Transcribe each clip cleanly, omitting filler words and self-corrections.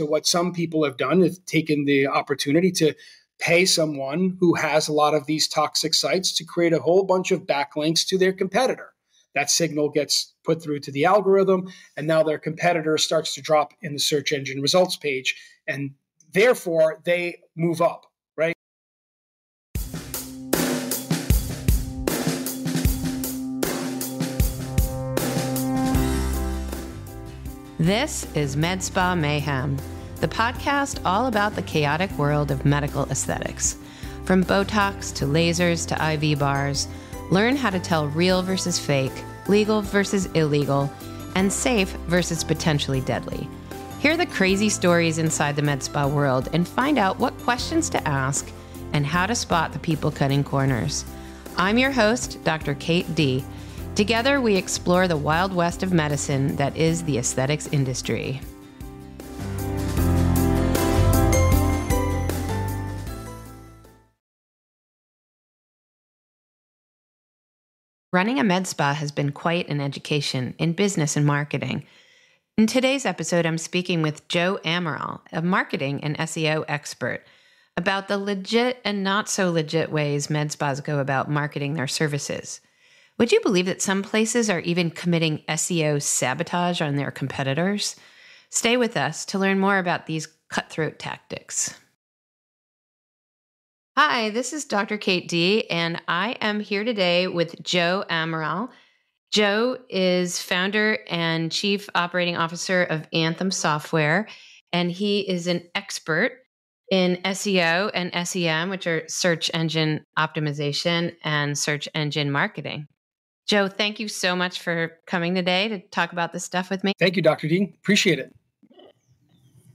So what some people have done is taken the opportunity to pay someone who has a lot of these toxic sites to create a whole bunch of backlinks to their competitor. That signal gets put through to the algorithm, and now their competitor starts to drop in the search engine results page, and therefore they move up, right? This is Medspa Mayhem, the podcast all about the chaotic world of medical aesthetics. From Botox to lasers to IV bars, learn how to tell real versus fake, legal versus illegal, and safe versus potentially deadly. Hear the crazy stories inside the med spa world and find out what questions to ask and how to spot the people cutting corners. I'm your host, Dr. Kate D. Together, we explore the wild west of medicine that is the aesthetics industry. Running a med spa has been quite an education in business and marketing. In today's episode, I'm speaking with Joe Amaral, a marketing and SEO expert, about the legit and not so legit ways med spas go about marketing their services. Would you believe that some places are even committing SEO sabotage on their competitors? Stay with us to learn more about these cutthroat tactics. Hi, this is Dr. Kate D, and I am here today with Joe Amaral. Joe is founder and chief operating officer of Anthem Software, and he is an expert in SEO and SEM, which are search engine optimization and search engine marketing. Joe, thank you so much for coming today to talk about this stuff with me. Thank you, Dr. D. Appreciate it.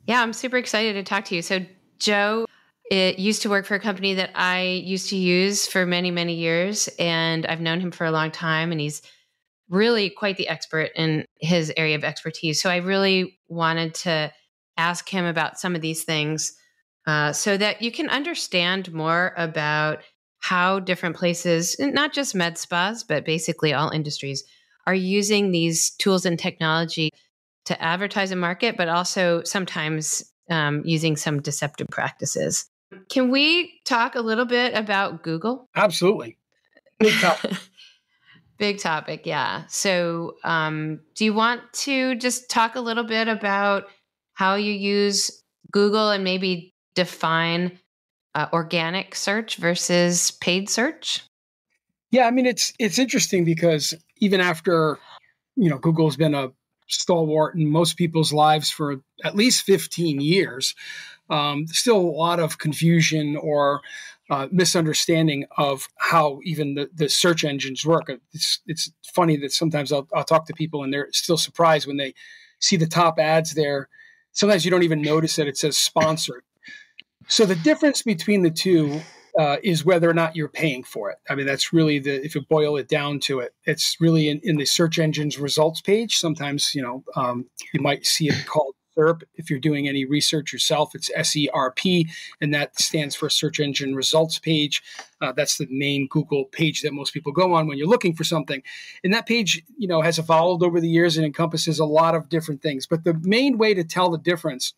Yeah, I'm super excited to talk to you. So Joe used to work for a company that I used to use for many, many years, and I've known him for a long time, and he's really quite the expert in his area of expertise. So I really wanted to ask him about some of these things so that you can understand more about how different places, not just med spas, but basically all industries, are using these tools and technology to advertise and market, but also sometimes using some deceptive practices. Can we talk a little bit about Google? Absolutely. Big topic. Big topic, yeah. So do you want to just talk a little bit about how you use Google and maybe define organic search versus paid search? Yeah, I mean, it's interesting because even after, Google's been a stalwart in most people's lives for at least 15 years, still a lot of confusion or misunderstanding of how even the search engines work. It's funny that sometimes I'll talk to people and they're still surprised when they see the top ads there. Sometimes you don't even notice that it says sponsored. So the difference between the two is whether or not you're paying for it. I mean, that's really if you boil it down to it, it's really in the search engine's results page. Sometimes, you might see it called SERP. If you're doing any research yourself, it's SERP, and that stands for search engine results page. That's the main Google page that most people go on when you're looking for something. And that page, has evolved over the years and encompasses a lot of different things. But the main way to tell the difference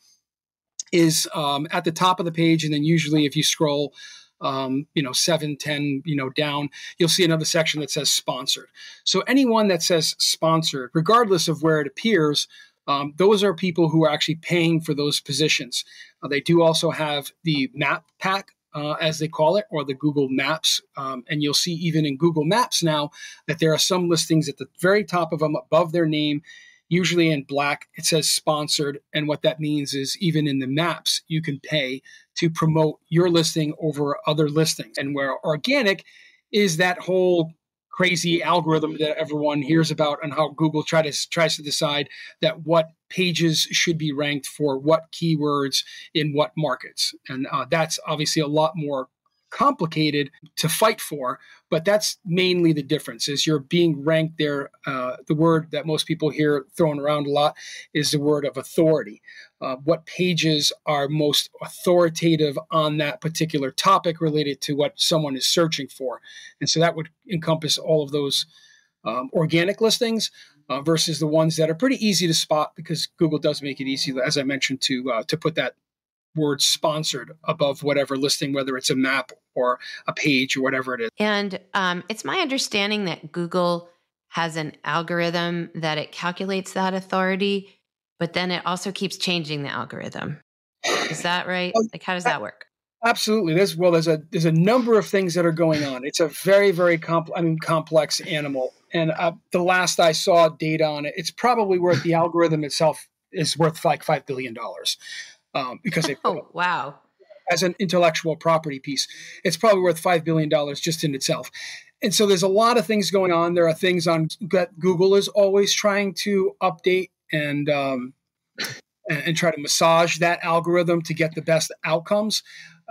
is at the top of the page, and then usually if you scroll 7, 10, down, you'll see another section that says sponsored. So anyone that says sponsored, regardless of where it appears, those are people who are actually paying for those positions. They do also have the map pack, as they call it, or the Google Maps. And you'll see even in Google Maps now that there are some listings at the very top of them above their name, usually in black, it says sponsored. And what that means is even in the maps, you can pay to promote your listing over other listings. And where organic is that whole crazy algorithm that everyone hears about and how Google tries to decide that what pages should be ranked for what keywords in what markets. And that's obviously a lot more complicated to fight for, but that's mainly the difference is you're being ranked there. The word that most people hear thrown around a lot is the word of authority. What pages are most authoritative on that particular topic related to what someone is searching for. And so that would encompass all of those organic listings. versus the ones that are pretty easy to spot, because Google does make it easy, as I mentioned, to put that word sponsored above whatever listing, whether it's a map or a page or whatever it is. And it's my understanding that Google has an algorithm that it calculates that authority, but then it also keeps changing the algorithm. Is that right? Like, how does that work? Absolutely. There's a number of things that are going on. It's a very, very complex animal. And the last I saw data on it, it's probably worth, the algorithm itself is worth like $5 billion, because they Oh, wow. as an intellectual property piece. It's probably worth $5 billion just in itself. And so there's a lot of things going on. There are things on that Google is always trying to update and try to massage that algorithm to get the best outcomes.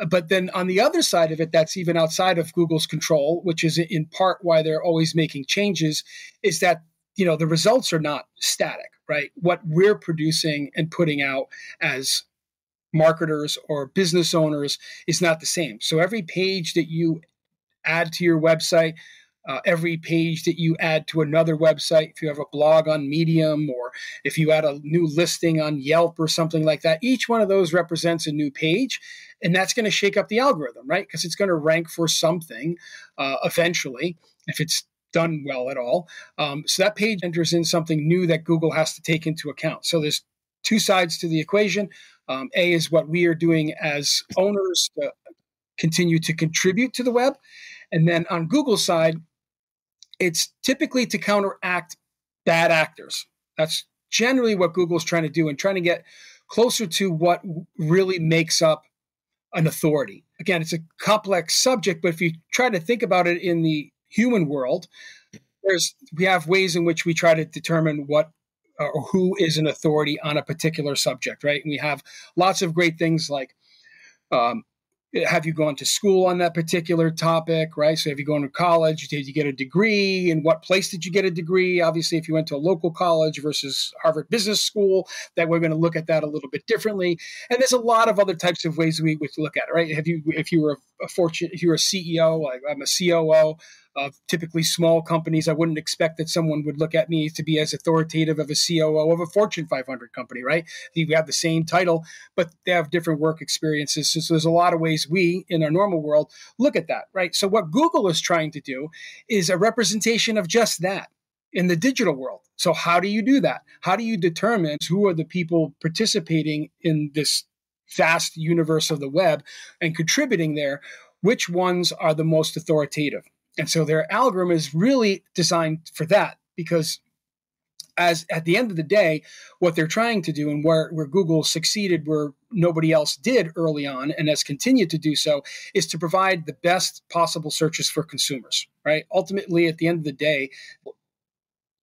But then on the other side of it, that's even outside of Google's control, which is in part why they're always making changes, is that, the results are not static, right? What we're producing and putting out as marketers or business owners is not the same. So every page that you add to your website, every page that you add to another website, if you have a blog on Medium, or if you add a new listing on Yelp or something like that, each one of those represents a new page. And that's going to shake up the algorithm, right? Because it's going to rank for something eventually, if it's done well at all. So that page enters in something new that Google has to take into account. So there's two sides to the equation. A is what we are doing as owners to continue to contribute to the web. And then on Google's side, it's typically to counteract bad actors. That's generally what Google's trying to do, and trying to get closer to what really makes up an authority. Again, it's a complex subject, but if you try to think about it in the human world, we have ways in which we try to determine what or who is an authority on a particular subject, right? And we have lots of great things like, have you gone to school on that particular topic, right? So have you gone to college? Did you get a degree? In what place did you get a degree? Obviously, if you went to a local college versus Harvard Business School, that we're going to look at that a little bit differently. And there's a lot of other types of ways we would look at it, right? If you were a CEO, like I'm a COO of typically small companies, I wouldn't expect that someone would look at me to be as authoritative of a COO of a Fortune 500 company, right? We have the same title, but they have different work experiences. So there's a lot of ways we, in our normal world, look at that, right? So what Google is trying to do is a representation of just that in the digital world. So how do you do that? How do you determine who are the people participating in this vast universe of the web and contributing there? Which ones are the most authoritative? And so their algorithm is really designed for that, because as at the end of the day, what they're trying to do, and where Google succeeded where nobody else did early on and has continued to do so, is to provide the best possible searches for consumers, right? Ultimately, at the end of the day,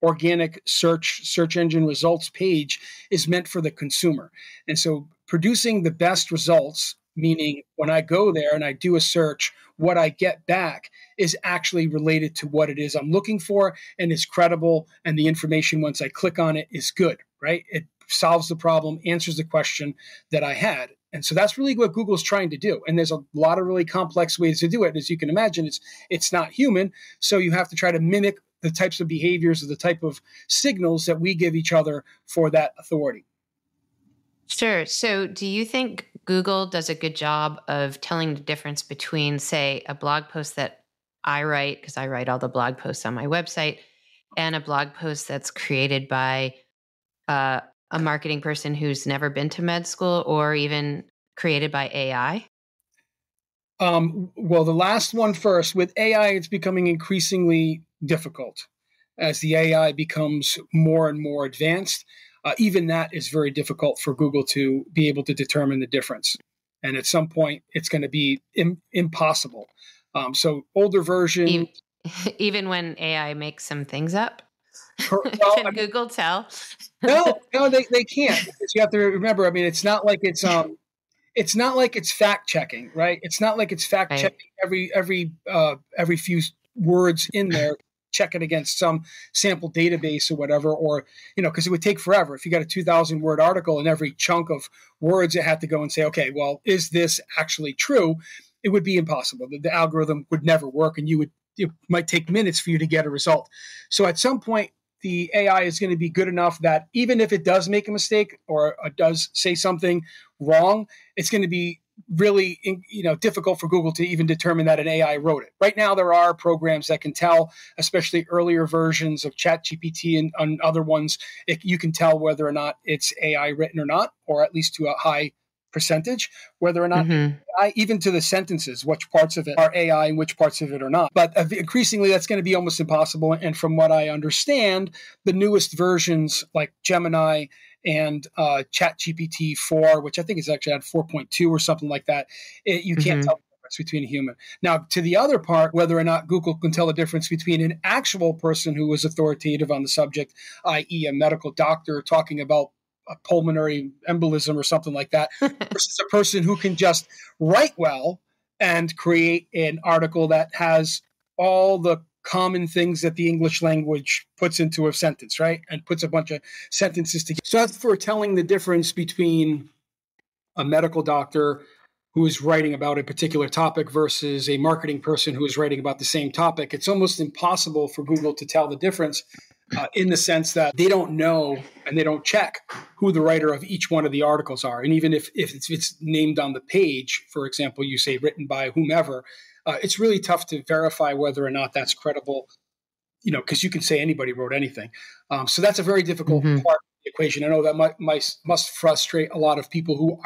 organic search engine results page is meant for the consumer. And so producing the best results, meaning when I go there and I do a search, what I get back is actually related to what it is I'm looking for and is credible. And the information, once I click on it, is good, right? It solves the problem, answers the question that I had. And so that's really what Google's trying to do. And there's a lot of really complex ways to do it. As you can imagine, it's not human. So you have to try to mimic the types of behaviors or the type of signals that we give each other for that authority. Sure. So do you think Google does a good job of telling the difference between, say, a blog post that I write, because I write all the blog posts on my website, and a blog post that's created by a marketing person who's never been to med school, or even created by AI? Well, the last one first. With AI, it's becoming increasingly difficult as the AI becomes more and more advanced. Even that is very difficult for Google to be able to determine the difference. And at some point, it's going to be impossible. So older version. Even when AI makes some things up? Well, Can Google tell? No, they can't. Because you have to remember, it's not like it's fact checking, right? It's not like it's fact checking every few words in there, check it against some sample database or whatever, or, because it would take forever. If you got a 2,000 word article and every chunk of words, it had to go and say, okay, well, is this actually true? It would be impossible. The algorithm would never work, and it might take minutes for you to get a result. So at some point, the AI is going to be good enough that even if it does make a mistake or does say something wrong, it's going to be really difficult for Google to even determine that an AI wrote it. Right now, there are programs that can tell, especially earlier versions of ChatGPT and other ones, you can tell whether or not it's AI written or not, or at least to a high percentage, whether or not AI, even to the sentences, which parts of it are AI and which parts of it are not. But increasingly, that's going to be almost impossible. And from what I understand, the newest versions like Gemini and ChatGPT 4, which I think is actually at 4.2 or something like that, you can't tell the difference between a human. Now, to the other part, whether or not Google can tell the difference between an actual person who was authoritative on the subject, i.e. a medical doctor talking about a pulmonary embolism or something like that, versus a person who can just write well and create an article that has all the common things that the English language puts into a sentence, right? And puts a bunch of sentences together. So that's for telling the difference between a medical doctor who is writing about a particular topic versus a marketing person who is writing about the same topic. It's almost impossible for Google to tell the difference in the sense that they don't know and they don't check who the writer of each one of the articles are. And even if it's named on the page, for example, you say written by whomever, it's really tough to verify whether or not that's credible, because you can say anybody wrote anything. So that's a very difficult part of the equation. I know that must frustrate a lot of people who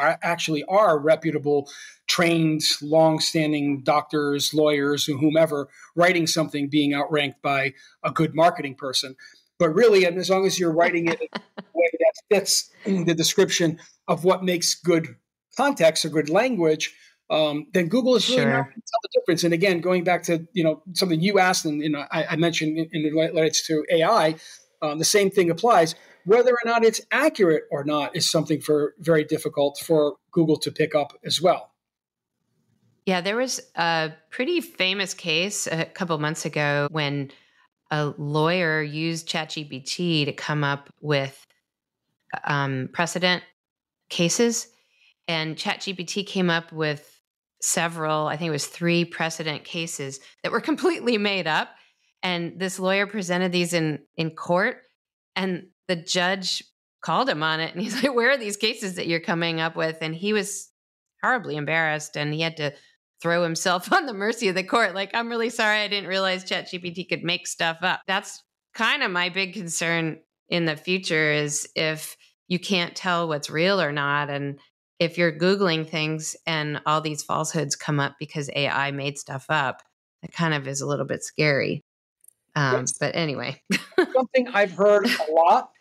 are reputable, trained, long-standing doctors, lawyers, or whomever, writing something being outranked by a good marketing person. But really, and as long as you're writing it in a way that fits the description of what makes good context or good language, then Google is really not going to tell the difference. And again, going back to something you asked, and I mentioned in relates to AI, the same thing applies. Whether or not it's accurate or not is something very difficult for Google to pick up as well. Yeah, there was a pretty famous case a couple months ago when a lawyer used ChatGPT to come up with precedent cases. And ChatGPT came up with several, I think it was 3 precedent cases that were completely made up. And this lawyer presented these in court, and the judge called him on it. And he's like, where are these cases that you're coming up with? And he was horribly embarrassed, and he had to throw himself on the mercy of the court. Like, I'm really sorry. I didn't realize ChatGPT could make stuff up. That's kind of my big concern in the future, is if you can't tell what's real or not. And if you're Googling things and all these falsehoods come up because AI made stuff up, that kind of is a little bit scary. But anyway. Something I've heard a lot.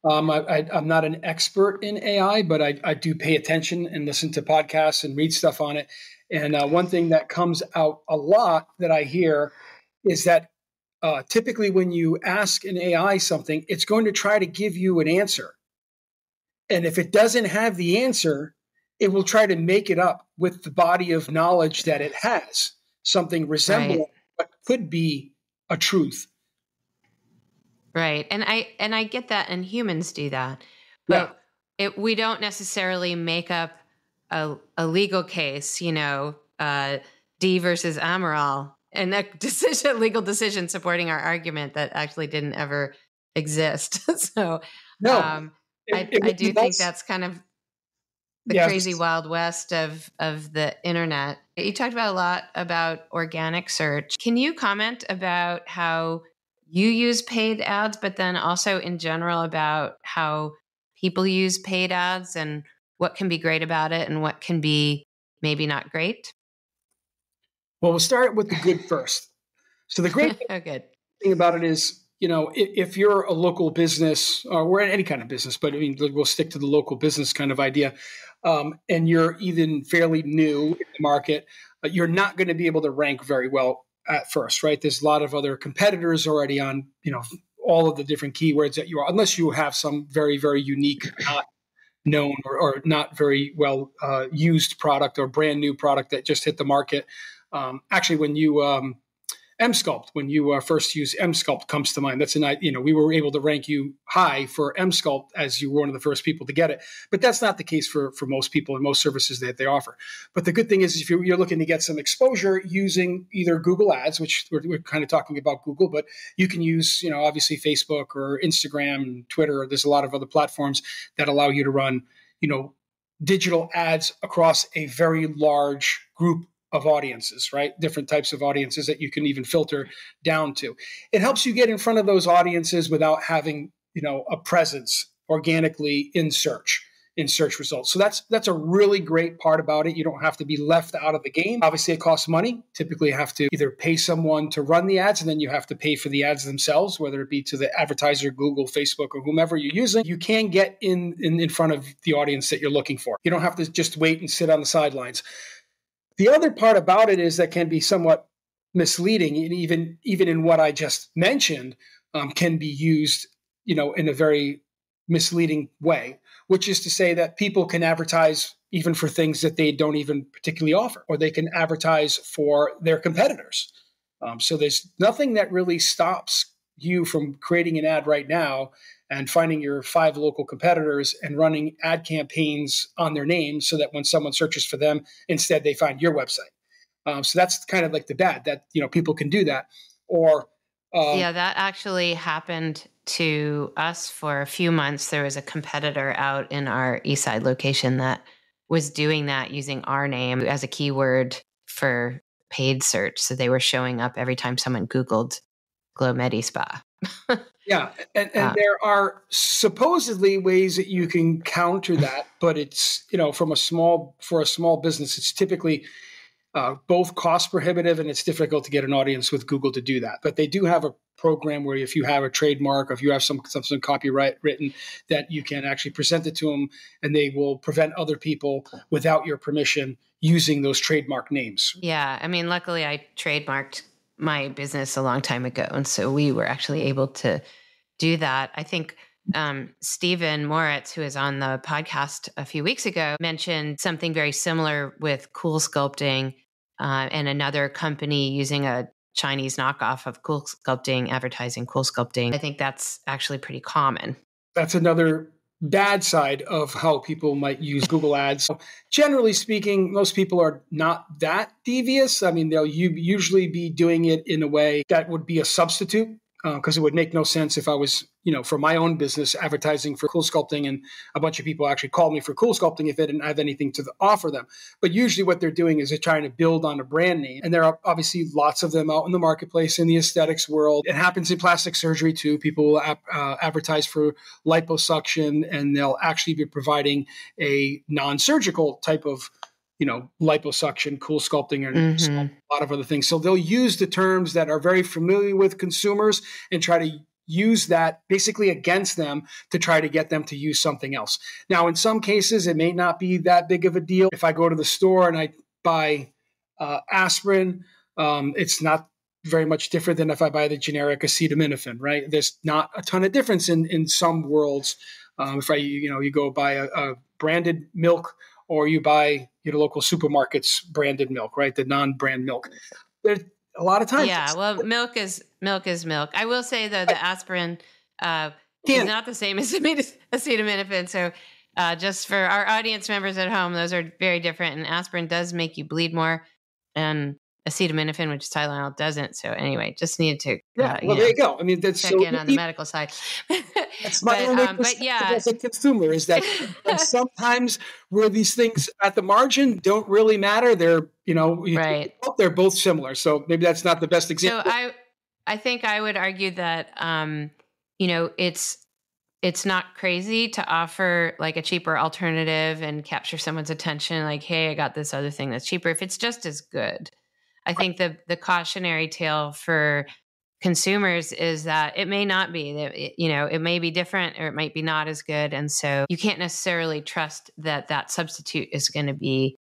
I'm not an expert in AI, but I do pay attention and listen to podcasts and read stuff on it. And one thing that comes out a lot that I hear is that typically when you ask an AI something, it's going to try to give you an answer. And if it doesn't have the answer, it will try to make it up with the body of knowledge that it has, something resembling what could be a truth. Right. And I get that, and humans do that. But we don't necessarily make up a legal case, D versus Amaral, and a legal decision supporting our argument that actually didn't ever exist. So no, I do think that's kind of the crazy Wild West of the internet. You talked about a lot about organic search. Can you comment about how you use paid ads, but then also in general about how people use paid ads and what can be great about it and what can be maybe not great? Well, we'll start with the good first. So the great thing about it is, if you're a local business, or we're in any kind of business, but I mean, we'll stick to the local business kind of idea, and you're even fairly new in the market, you're not going to be able to rank very well at first, right? There's a lot of other competitors already on, all of the different keywords that you are, unless you have some very, very unique, not known or not very well used product or brand new product that just hit the market. Actually, when you MSculpt, when you first use MSculpt, comes to mind. That's we were able to rank you high for MSculpt as you were one of the first people to get it. But that's not the case for most people and most services that they offer. But the good thing is, if you're looking to get some exposure using either Google Ads, which we're kind of talking about Google, but you can use, obviously Facebook or Instagram and Twitter. There's a lot of other platforms that allow you to run, digital ads across a very large group of audiences, right? Different types of audiences that you can even filter down to. It helps you get in front of those audiences without having, a presence organically in search results. So that's a really great part about it. You don't have to be left out of the game. Obviously, it costs money. Typically, you have to either pay someone to run the ads, and then you have to pay for the ads themselves, whether it be to the advertiser, Google, Facebook, or whomever you're using. You can get in front of the audience that you're looking for. You don't have to just wait and sit on the sidelines. The other part about it is that can be somewhat misleading, and even in what I just mentioned, can be used, in a very misleading way, which is to say that people can advertise even for things that they don't even particularly offer, or they can advertise for their competitors. So there's nothing that really stops you from creating an ad right now and finding your 5 local competitors and running ad campaigns on their names so that when someone searches for them, instead they find your website. So that's kind of like the bad that, people can do that. Or yeah, that actually happened to us for a few months. There was a competitor out in our Eastside location that was doing that using our name as a keyword for paid search. So they were showing up every time someone Googled Glow Medspa. Yeah. And there are supposedly ways that you can counter that, but it's, for a small business, it's typically both cost prohibitive, and it's difficult to get an audience with Google to do that. But they do have a program where if you have a trademark, or if you have some copyright written, that you can actually present it to them, and they will prevent other people without your permission using those trademark names. Yeah. I mean, luckily I trademarked my business a long time ago. And so we were actually able to do that. I think Stephen Moritz, who was on the podcast a few weeks ago, mentioned something very similar with Cool Sculpting and another company using a Chinese knockoff of Cool Sculpting, advertising Cool Sculpting. I think that's actually pretty common. That's another bad side of how people might use Google Ads. So generally speaking, most people are not that devious. I mean, they'll usually be doing it in a way that would be a substitute, because it would make no sense if I was, for my own business advertising for Cool Sculpting and a bunch of people actually called me for Cool Sculpting if they didn't have anything to offer them. But usually what they're doing is they're trying to build on a brand name. And there are obviously lots of them out in the marketplace in the aesthetics world. It happens in plastic surgery too. People will advertise for liposuction, and they'll actually be providing a non-surgical type of liposuction, Cool Sculpting, and a lot of other things. So they'll use the terms that are very familiar with consumers and try to use that basically against them to try to get them to use something else. Now, in some cases, it may not be that big of a deal. If I go to the store and I buy aspirin, it's not very much different than if I buy the generic acetaminophen, right? There's not a ton of difference in some worlds. If you go buy a branded milk, or you buy local supermarkets branded milk, right? The non-brand milk. There's a lot of times. Yeah, well, milk is milk. I will say though, the aspirin is not the same as acetaminophen. So just for our audience members at home, those are very different. And aspirin does make you bleed more, and acetaminophen, which is Tylenol, doesn't. So anyway, just needed to there you go. I mean, that's check in on the medical side. That's my only perspective as a consumer, is that sometimes where these things at the margin don't really matter, they're right. They're both similar. So maybe that's not the best example. So I think I would argue that it's not crazy to offer like a cheaper alternative and capture someone's attention. Like, hey, I got this other thing that's cheaper if it's just as good. I think the cautionary tale for consumers is that it may not be, that it may be different, or it might be not as good. And so you can't necessarily trust that substitute is going to be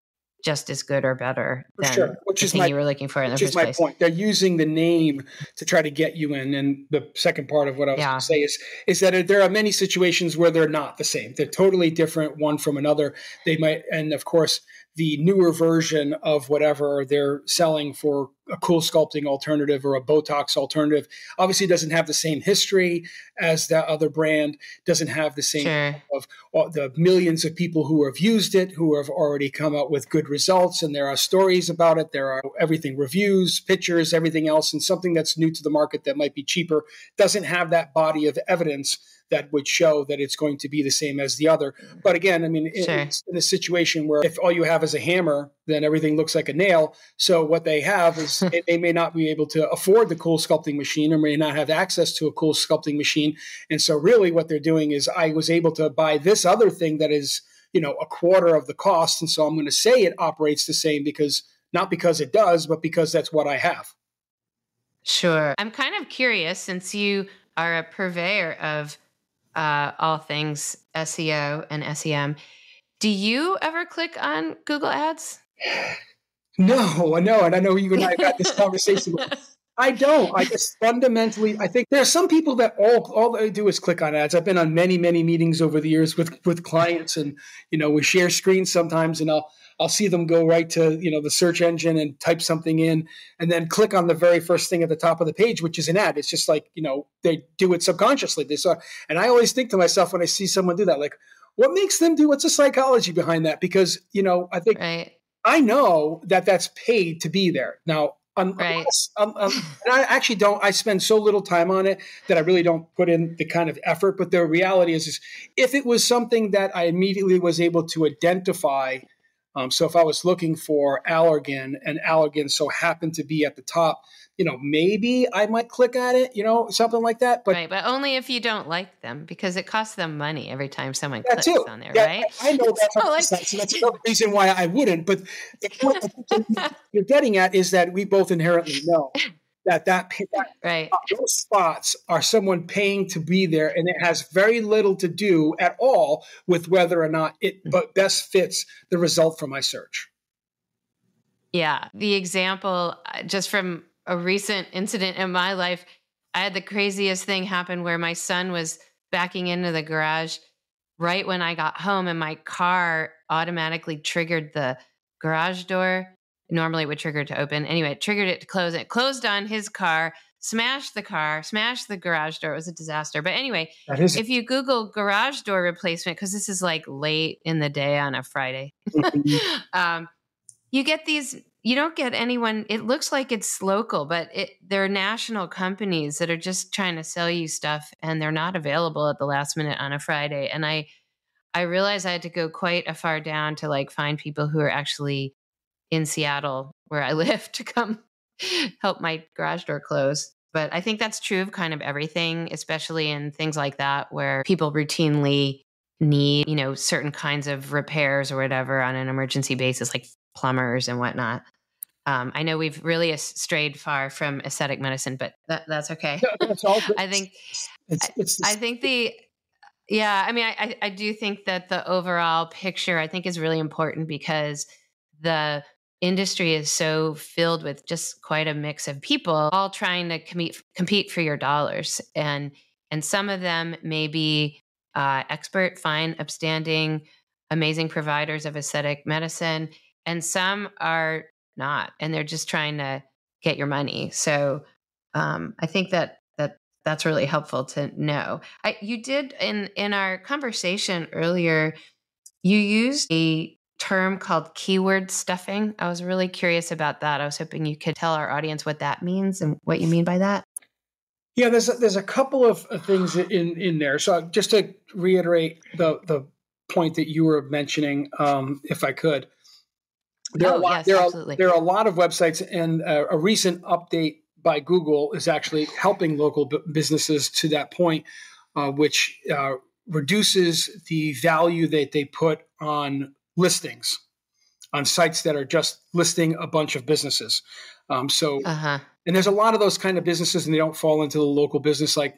just as good or better than the thing you were looking for in the first place. Which is my point. They're using the name to try to get you in. And the second part of what I was going to say is that there are many situations where they're not the same. They're totally different one from another. They might, and of course, the newer version of whatever they're selling for a cool sculpting alternative or a Botox alternative. Obviously, it doesn't have the same history as that other brand, doesn't have the same Sure. of the millions of people who have used it, who have already come out with good results. And there are stories about it. There are everything, reviews, pictures, everything else. And something that's new to the market that might be cheaper doesn't have that body of evidence that would show that it's going to be the same as the other. But again, I mean, Sure. it's in a situation where if all you have is a hammer, then everything looks like a nail. So what they have is they may not be able to afford the cool sculpting machine or may not have access to a cool sculpting machine. And so really what they're doing is I was able to buy this other thing that is, a quarter of the cost. And so I'm going to say it operates the same because not because it does, but because that's what I have. Sure. I'm kind of curious, since you are a purveyor of all things SEO and SEM. Do you ever click on Google Ads? No. And I know you and I have had this conversation. I don't. I just fundamentally, I think there are some people that all they do is click on ads. I've been on many, many meetings over the years with clients, and we share screens sometimes, and I'll see them go right to the search engine and type something in, and then click on the very first thing at the top of the page, which is an ad. It's just like they do it subconsciously. And I always think to myself when I see someone do that, like, what makes them do? What's the psychology behind that? Because I think I know that that's paid to be there now. Unless, and I actually don't. I spend so little time on it that I really don't put in the kind of effort. But the reality is if it was something that I immediately was able to identify. So if I was looking for Allergan and Allergan so happened to be at the top, maybe I might click at it, something like that. But but only if you don't like them, because it costs them money every time someone clicks on there, right? I know that's so that's another reason why I wouldn't. But the point you're getting at is that we both inherently know that those spots are someone paying to be there, and it has very little to do at all with whether or not it best fits the result for my search. Yeah. The example, just from a recent incident in my life, I had the craziest thing happen where my son was backing into the garage right when I got home, and my car automatically triggered the garage door. Normally it would trigger to open. Anyway, it triggered it to close. It closed on his car, smashed the garage door. It was a disaster. But anyway, if you Google garage door replacement, because this is like late in the day on a Friday, you get these, you don't get anyone, it looks like it's local, but they're national companies that are just trying to sell you stuff, and they're not available at the last minute on a Friday. And I realized I had to go quite a far down to like find people who are actually in Seattle where I live to come help my garage door close. But I think that's true of kind of everything, especially in things like that, where people routinely need, certain kinds of repairs or whatever on an emergency basis, like plumbers and whatnot. I know we've really strayed far from aesthetic medicine, but that's okay. That's all. I think I do think that the overall picture, I think, is really important, because the industry is so filled with just quite a mix of people all trying to compete for your dollars. And some of them may be expert, fine, upstanding, amazing providers of aesthetic medicine. And some are not, and they're just trying to get your money. So I think that's really helpful to know. You did in our conversation earlier, you used a term called keyword stuffing. I was really curious about that. I was hoping you could tell our audience what that means and what you mean by that. Yeah, there's a couple of things in there. So just to reiterate the point that you were mentioning, if I could. There are a lot of websites, and a recent update by Google is actually helping local businesses to that point, which reduces the value that they put on listings on sites that are just listing a bunch of businesses. And there's a lot of those kind of businesses, and they don't fall into the local business. Like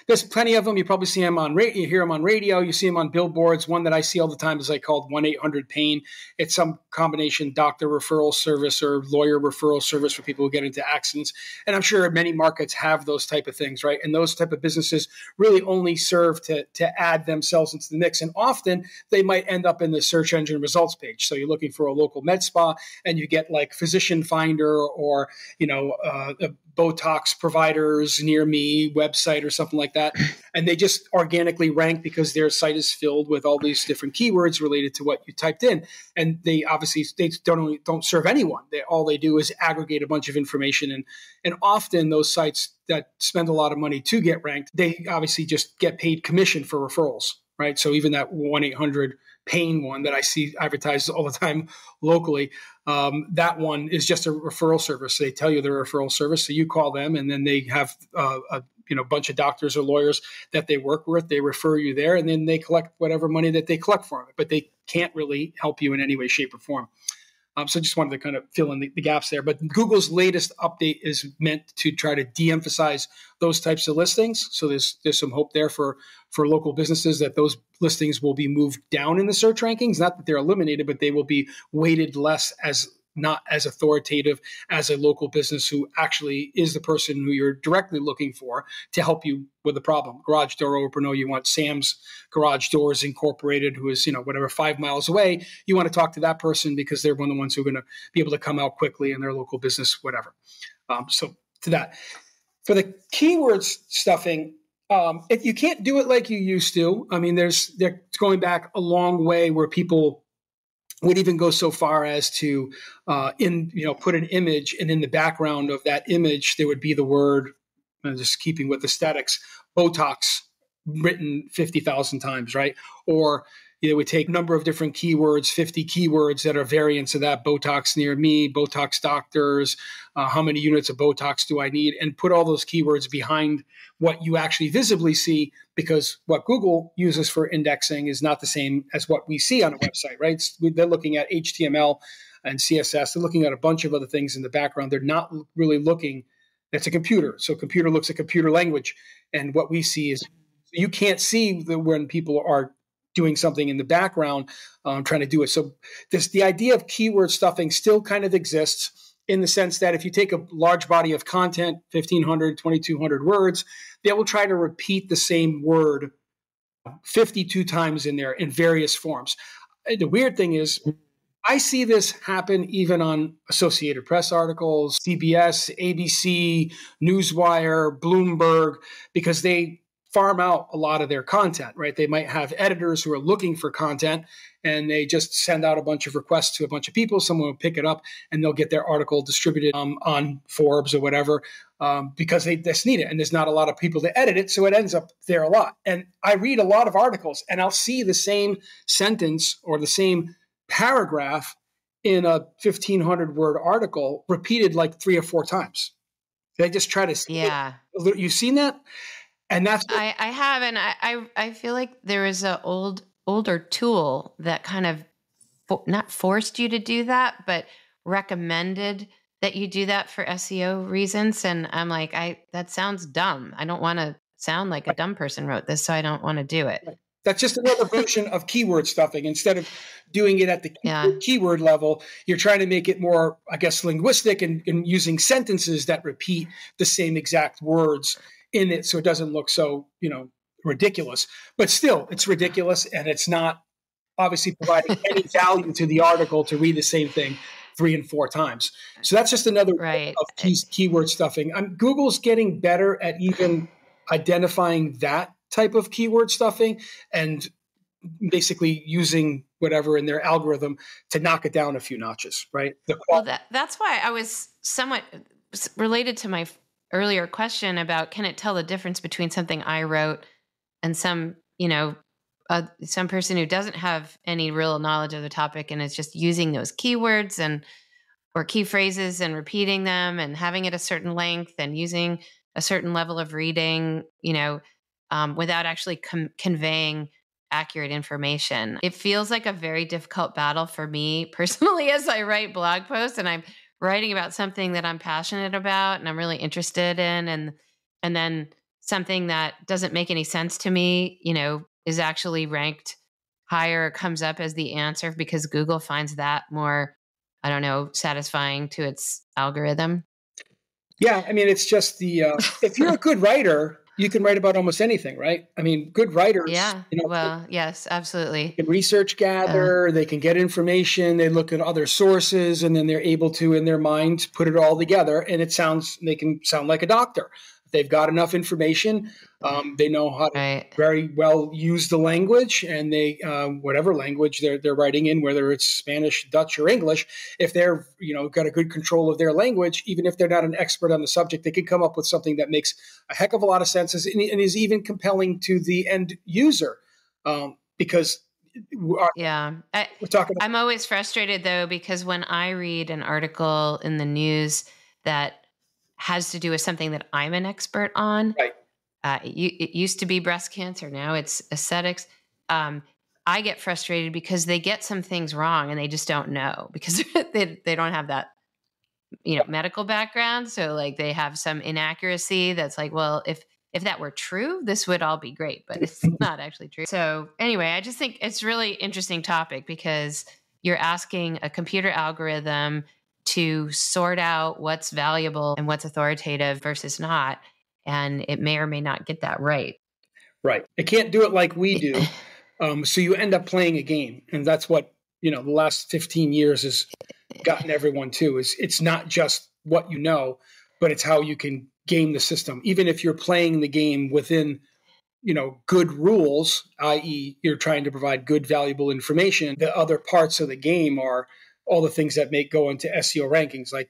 There's plenty of them. You probably see them on radio. You hear them on radio. You see them on billboards. One that I see all the time is like called 1-800-PAIN. It's some combination doctor referral service or lawyer referral service for people who get into accidents. And I'm sure many markets have those type of things, right? And those type of businesses really only serve to add themselves into the mix. And often they might end up in the search engine results page. So you're looking for a local med spa and you get like physician finder or, Botox providers near me website or something like that. And they just organically rank because their site is filled with all these different keywords related to what you typed in. And they obviously don't serve anyone. All they do is aggregate a bunch of information. And often those sites that spend a lot of money to get ranked, they obviously just get paid commission for referrals, right? So even that 1-800-PAIN one that I see advertised all the time locally, that one is just a referral service. They tell you they're a referral service, so you call them, and then they have a bunch of doctors or lawyers that they work with. They refer you there, and then they collect whatever money that they collect from it. But they can't really help you in any way, shape, or form. So just wanted to kind of fill in the gaps there. But Google's latest update is meant to try to de-emphasize those types of listings. So there's some hope there for local businesses that those listings will be moved down in the search rankings. Not that they're eliminated, but they will be weighted less as not as authoritative as a local business who actually is the person who you're directly looking for to help you with the problem. Garage door opener, you want Sam's Garage Doors Incorporated, who is, 5 miles away. You want to talk to that person because they're one of the ones who are going to be able to come out quickly in their local business, whatever. So to that. For the keywords stuffing, if you can't do it like you used to, I mean, they're going back a long way where people would even go so far as to put an image, and in the background of that image there would be the word, just keeping with aesthetics, Botox written 50,000 times, right? Or they would take a number of different keywords, 50 keywords that are variants of that, Botox near me, Botox doctors, how many units of Botox do I need, and put all those keywords behind what you actually visibly see, because what Google uses for indexing is not the same as what we see on a website, right? They're looking at HTML and CSS. They're looking at a bunch of other things in the background. They're not really looking, it's a computer. So computer looks at computer language. And what we see is, you can't see when people are doing something in the background, trying to do it. So the idea of keyword stuffing still kind of exists, in the sense that if you take a large body of content, 1,500, 2,200 words, they will try to repeat the same word 52 times in there in various forms. The weird thing is, I see this happen even on Associated Press articles, CBS, ABC, Newswire, Bloomberg, because they farm out a lot of their content, right? They might have editors who are looking for content, and they just send out a bunch of requests to a bunch of people. Someone will pick it up and they'll get their article distributed on Forbes or whatever, because they just need it. And there's not a lot of people to edit it, so it ends up there a lot. And I read a lot of articles, and I'll see the same sentence or the same paragraph in a 1,500 word article repeated like 3 or 4 times. They just try to see it. You've seen that? And that's I have, and I feel like there is a older tool that kind of not forced you to do that, but recommended that you do that for SEO reasons. And I'm like, that sounds dumb. I don't want to sound like a dumb person wrote this, so I don't want to do it. Right. That's just another version of keyword stuffing. Instead of doing it at the keyword level, you're trying to make it more, I guess, linguistic and using sentences that repeat the same exact words in it, so it doesn't look so, ridiculous. But still, it's ridiculous, and it's not obviously providing any value to the article to read the same thing 3 and 4 times. So that's just another way of keyword stuffing. Google's getting better at even identifying that type of keyword stuffing and basically using whatever in their algorithm to knock it down a few notches, right? That's why I was somewhat related to my earlier question about, can it tell the difference between something I wrote and some person who doesn't have any real knowledge of the topic and is just using those keywords or key phrases and repeating them and having it a certain length and using a certain level of reading, without actually conveying accurate information. It feels like a very difficult battle for me personally as I write blog posts and I'm writing about something that I'm passionate about and I'm really interested in. And then something that doesn't make any sense to me, is actually ranked higher, comes up as the answer because Google finds that more, I don't know, satisfying to its algorithm. Yeah, I mean, it's just if you're a good writer, you can write about almost anything, right? I mean, good writers, Yeah. Well, yes, absolutely. can research gather, they can get information, they look at other sources, and then they're able to, in their mind, put it all together, and they can sound like a doctor. If they've got enough information, they know how to Right. very well use the language, and they whatever language they're writing in, whether it's Spanish, Dutch, or English. If they're got a good control of their language, even if they're not an expert on the subject, they can come up with something that makes a heck of a lot of sense and is even compelling to the end user. Because we're talking about, I'm always frustrated though, because when I read an article in the news that has to do with something that I'm an expert on, right. It used to be breast cancer. Now it's aesthetics. I get frustrated because they get some things wrong and they just don't know because they don't have that, medical background. So like they have some inaccuracy that's like, well, if that were true, this would all be great, but it's not actually true. So anyway, I just think it's really interesting topic because you're asking a computer algorithm to sort out what's valuable and what's authoritative versus not. And it may or may not get that right. Right. It can't do it like we do. So you end up playing a game. And that's what, the last 15 years has gotten everyone to is it's not just what you know, but it's how you can game the system. Even if you're playing the game within, good rules, i.e. you're trying to provide good, valuable information, the other parts of the game are all the things that go into SEO rankings, like,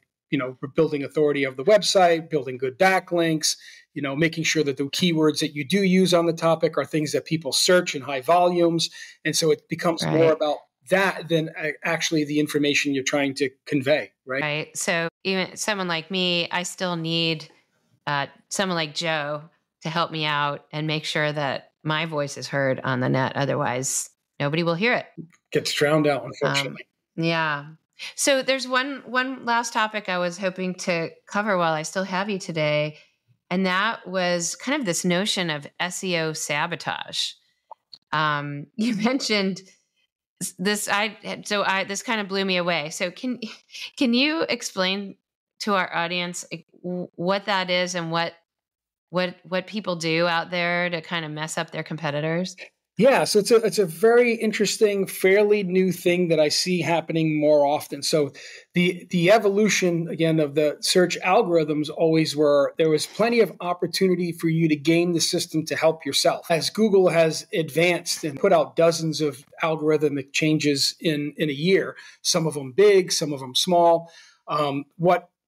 building authority of the website, building good backlinks, making sure that the keywords that you do use on the topic are things that people search in high volumes. And so it becomes more about that than actually the information you're trying to convey, right? Right. So even someone like me, I still need someone like Joe to help me out and make sure that my voice is heard on the net. Otherwise, nobody will hear it. Gets drowned out, unfortunately. Yeah. So there's one last topic I was hoping to cover while I still have you today. And that was kind of this notion of SEO sabotage. You mentioned this. This kind of blew me away. So can you explain to our audience what that is and what people do out there to kind of mess up their competitors? Yeah, so it's a very interesting, fairly new thing that I see happening more often. So the evolution again of the search algorithms always there was plenty of opportunity for you to game the system to help yourself. As Google has advanced and put out dozens of algorithmic changes in a year, some of them big, some of them small.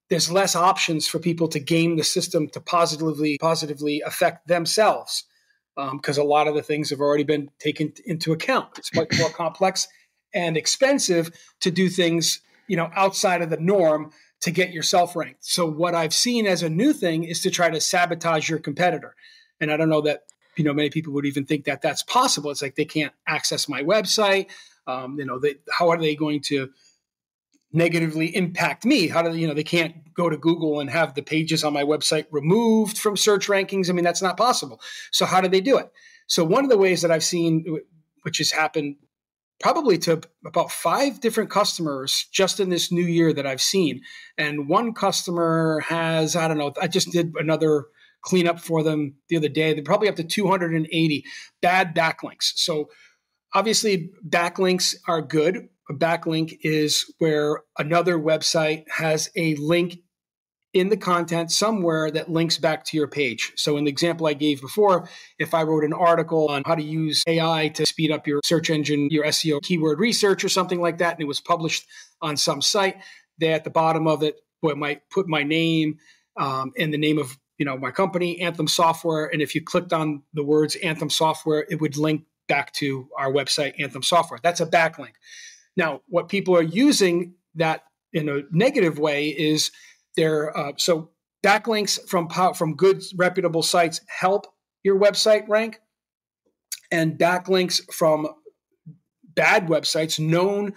There's less options for people to game the system to positively affect themselves. Because a lot of the things have already been taken into account. It's much more complex and expensive to do things, outside of the norm to get yourself ranked. So what I've seen as a new thing is to try to sabotage your competitor. And I don't know that, many people would even think that that's possible. It's like they can't access my website. How are they going to negatively impact me? How do they can't go to Google and have the pages on my website removed from search rankings? I mean, that's not possible. So how do they do it? So one of the ways that I've seen, which has happened probably to about 5 different customers just in this new year that I've seen. And one customer has, I don't know, I just did another cleanup for them the other day. They're probably up to 280 bad backlinks. So obviously backlinks are good. A backlink is where another website has a link in the content somewhere that links back to your page. So in the example I gave before, if I wrote an article on how to use AI to speed up your search engine, your SEO keyword research or something like that, and it was published on some site, they at the bottom of it might put my name and the name of my company, Anthem Software. And if you clicked on the words Anthem Software, it would link back to our website, Anthem Software. That's a backlink. Now, what people are using that in a negative way is so backlinks from good, reputable sites help your website rank, and backlinks from bad websites, known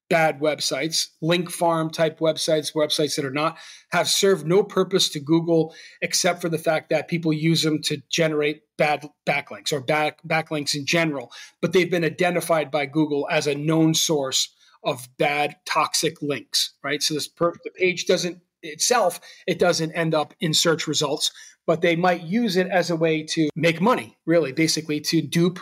bad websites, link farm type websites, websites that are not, have served no purpose to Google except for the fact that people use them to generate bad backlinks or backlinks in general. But they've been identified by Google as a known source of bad, toxic links, right? So the page doesn't itself, it doesn't end up in search results, but they might use it as a way to make money, really, basically to dupe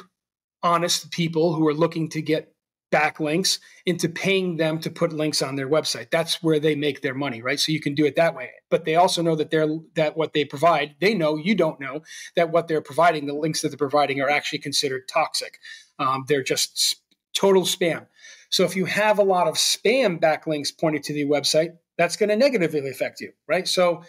honest people who are looking to get backlinks into paying them to put links on their website. That's where they make their money, right? So you can do it that way. But they also know that what they provide, they know, you don't know, that what they're providing, the links that they're providing are actually considered toxic. They're just total spam. So if you have a lot of spam backlinks pointed to the website, that's going to negatively affect you, right? So,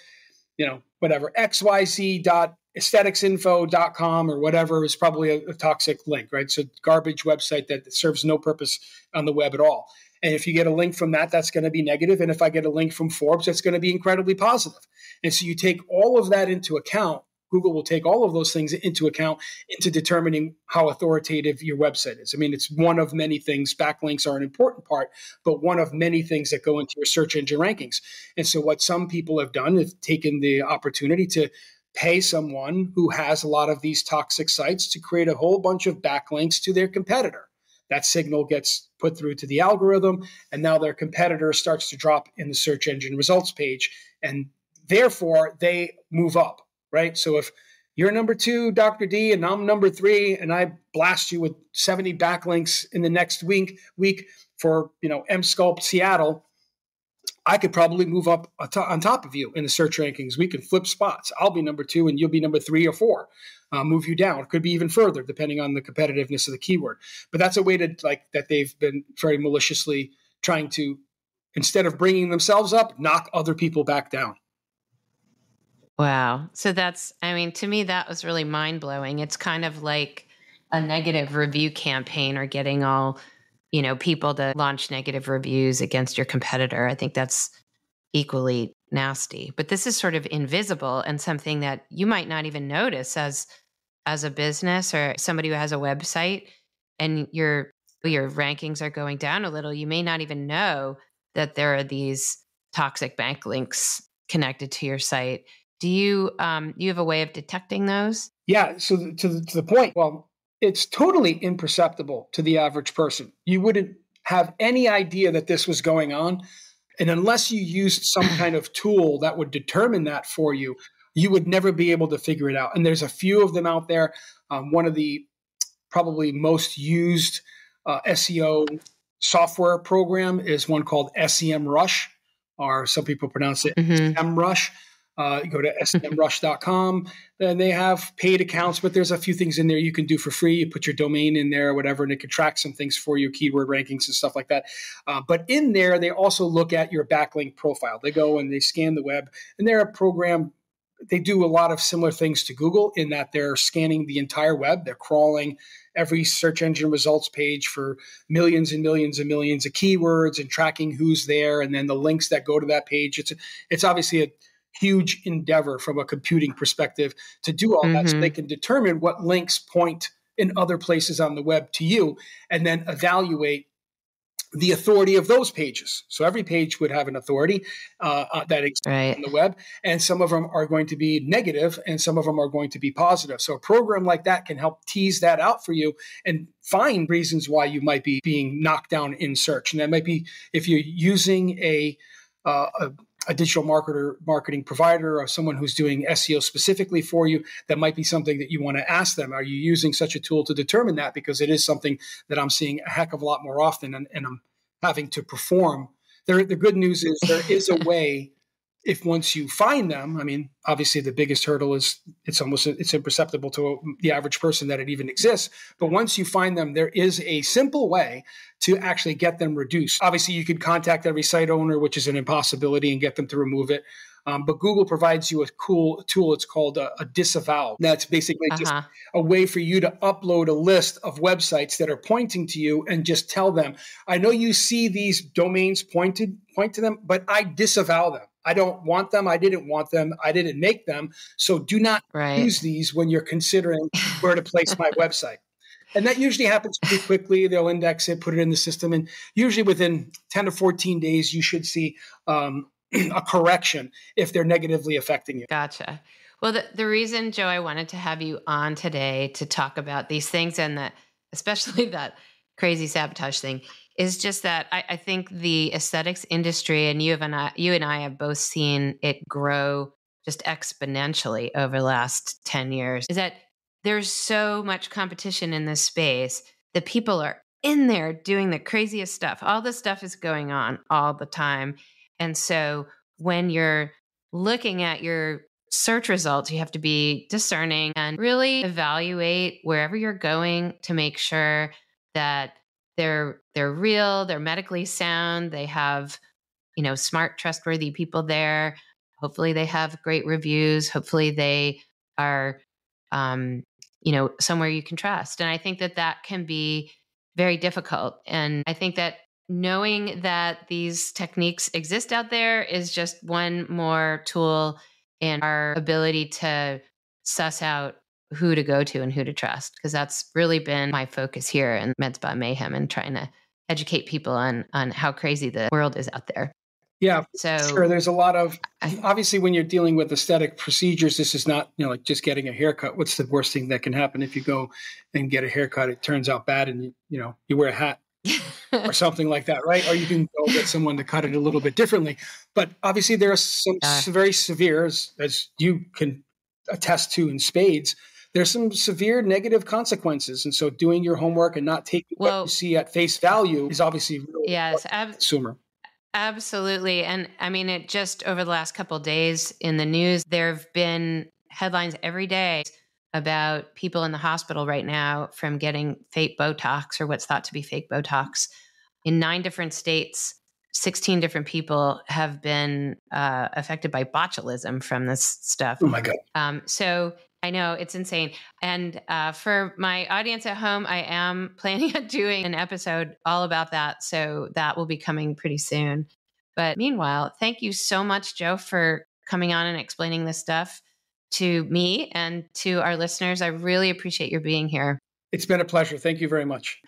whatever, xyz.aestheticsinfo.com or whatever is probably a toxic link, right? It's a garbage website that serves no purpose on the web at all. And if you get a link from that, that's going to be negative. And if I get a link from Forbes, that's going to be incredibly positive. And so you take all of that into account. Google will take all of those things into account into determining how authoritative your website is. I mean, it's one of many things. Backlinks are an important part, but one of many things that go into your search engine rankings. And so what some people have done is taken the opportunity to pay someone who has a lot of these toxic sites to create a whole bunch of backlinks to their competitor. That signal gets put through to the algorithm, and now their competitor starts to drop in the search engine results page, and therefore they move up. Right. So if you're number 2, Dr. D, and I'm number 3, and I blast you with 70 backlinks in the next week for, M-Sculpt Seattle, I could probably move up on top of you in the search rankings. We can flip spots. I'll be number 2 and you'll be number 3 or 4. Move you down. It could be even further depending on the competitiveness of the keyword. But that's a way to that they've been very maliciously trying to, instead of bringing themselves up, knock other people back down. Wow. So to me, that was really mind blowing. It's kind of like a negative review campaign or getting all, people to launch negative reviews against your competitor. I think that's equally nasty, but this is sort of invisible and something that you might not even notice as a business or somebody who has a website and your rankings are going down a little. You may not even know that there are these toxic backlinks connected to your site. Do you have a way of detecting those? Yeah. So to the point, well, it's totally imperceptible to the average person. You wouldn't have any idea that this was going on. And unless you used some kind of tool that would determine that for you, you would never be able to figure it out. And there's a few of them out there. One of the probably most used SEO software program is one called SEMrush, or some people pronounce it SEMrush. You go to semrush.com, and they have paid accounts, but there's a few things in there you can do for free. You put your domain in there or whatever, and it can track some things for you, keyword rankings and stuff like that. But in there, they also look at your backlink profile. They go and they scan the web, and they're a program. They do a lot of similar things to Google in that they're scanning the entire web. They're crawling every search engine results page for millions and millions and millions of keywords and tracking who's there, and then the links that go to that page. It's obviously a huge endeavor from a computing perspective to do all that so they can determine what links point in other places on the web to you and then evaluate the authority of those pages. So every page would have an authority that exists on the web, and some of them are going to be negative and some of them are going to be positive. So a program like that can help tease that out for you and find reasons why you might be being knocked down in search. And that might be if you're using a digital marketing provider or someone who's doing SEO specifically for you, that might be something that you want to ask them. Are you using such a tool to determine that? Because it is something that I'm seeing a heck of a lot more often and I'm having to perform. The good news is there is a way, if once you find them, I mean, obviously the biggest hurdle is it's imperceptible to the average person that it even exists. But once you find them, there is a simple way to actually get them reduced. Obviously, you could contact every site owner, which is an impossibility, and get them to remove it. But Google provides you a cool tool. It's called a disavow. That's basically just a way for you to upload a list of websites that are pointing to you and just tell them, I know you see these domains point to them, but I disavow them. I don't want them. I didn't want them. I didn't make them. So do not use these when you're considering where to place my website. And that usually happens pretty quickly. They'll index it, put it in the system. And usually within 10 to 14 days, you should see a correction if they're negatively affecting you. Gotcha. Well, the reason, Joe, I wanted to have you on today to talk about these things, and that, especially that crazy sabotage thing, is just that I think the aesthetics industry, and you and I have both seen it grow just exponentially over the last 10 years, is that there's so much competition in this space that people are in there doing the craziest stuff. All this stuff is going on all the time. And so when you're looking at your search results, you have to be discerning and really evaluate wherever you're going to make sure that they're real, they're medically sound, they have, smart, trustworthy people there. Hopefully they have great reviews. Hopefully they are, somewhere you can trust. And I think that can be very difficult. And I think that knowing that these techniques exist out there is just one more tool in our ability to suss out who to go to and who to trust, because that's really been my focus here in Medspa Mayhem and trying to educate people on how crazy the world is out there. Yeah, so sure. There's a lot of, obviously when you're dealing with aesthetic procedures, this is not, like just getting a haircut. What's the worst thing that can happen if you go and get a haircut? It turns out bad and you wear a hat or something like that, right? Or you can go get someone to cut it a little bit differently. But obviously there are some very severe, as you can attest to in spades, there's some severe negative consequences. And so doing your homework and not taking what you see at face value is obviously really consumer. Absolutely. And I mean, it just over the last couple of days in the news, there have been headlines every day about people in the hospital right now from getting fake Botox, or what's thought to be fake Botox. In 9 different states, 16 different people have been affected by botulism from this stuff. Oh my God. So I know, it's insane. And for my audience at home, I am planning on doing an episode all about that. So that will be coming pretty soon. But meanwhile, thank you so much, Joe, for coming on and explaining this stuff to me and to our listeners. I really appreciate your being here. It's been a pleasure. Thank you very much.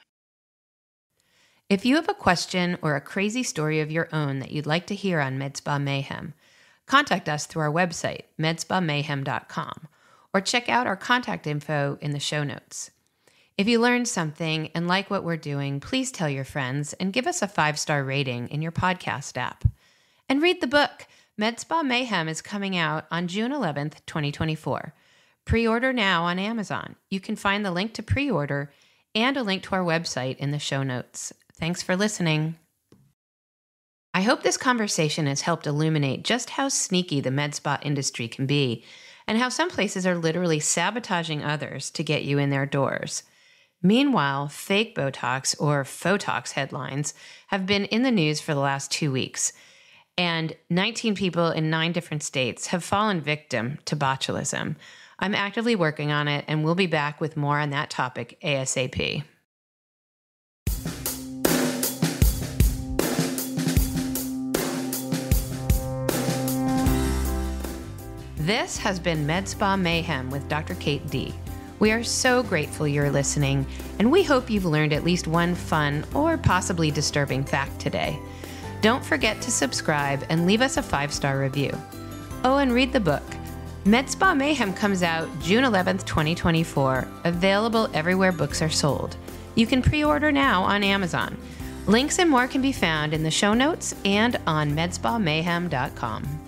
If you have a question or a crazy story of your own that you'd like to hear on Medspa Mayhem, contact us through our website, medspamayhem.com. or check out our contact info in the show notes. If you learned something and like what we're doing, please tell your friends and give us a 5-star rating in your podcast app. And read the book. Medspa Mayhem is coming out on June 11th, 2024. Pre-order now on Amazon. You can find the link to pre-order and a link to our website in the show notes. Thanks for listening. I hope this conversation has helped illuminate just how sneaky the med spa industry can be, and how some places are literally sabotaging others to get you in their doors. Meanwhile, fake Botox or Photox headlines have been in the news for the last 2 weeks, and 19 people in 9 different states have fallen victim to botulism. I'm actively working on it, and we'll be back with more on that topic ASAP. This has been Medspa Mayhem with Dr. Kate D. We are so grateful you're listening, and we hope you've learned at least one fun or possibly disturbing fact today. Don't forget to subscribe and leave us a 5-star review. Oh, and read the book. Medspa Mayhem comes out June 11th, 2024, available everywhere books are sold. You can pre-order now on Amazon. Links and more can be found in the show notes and on medspamayhem.com.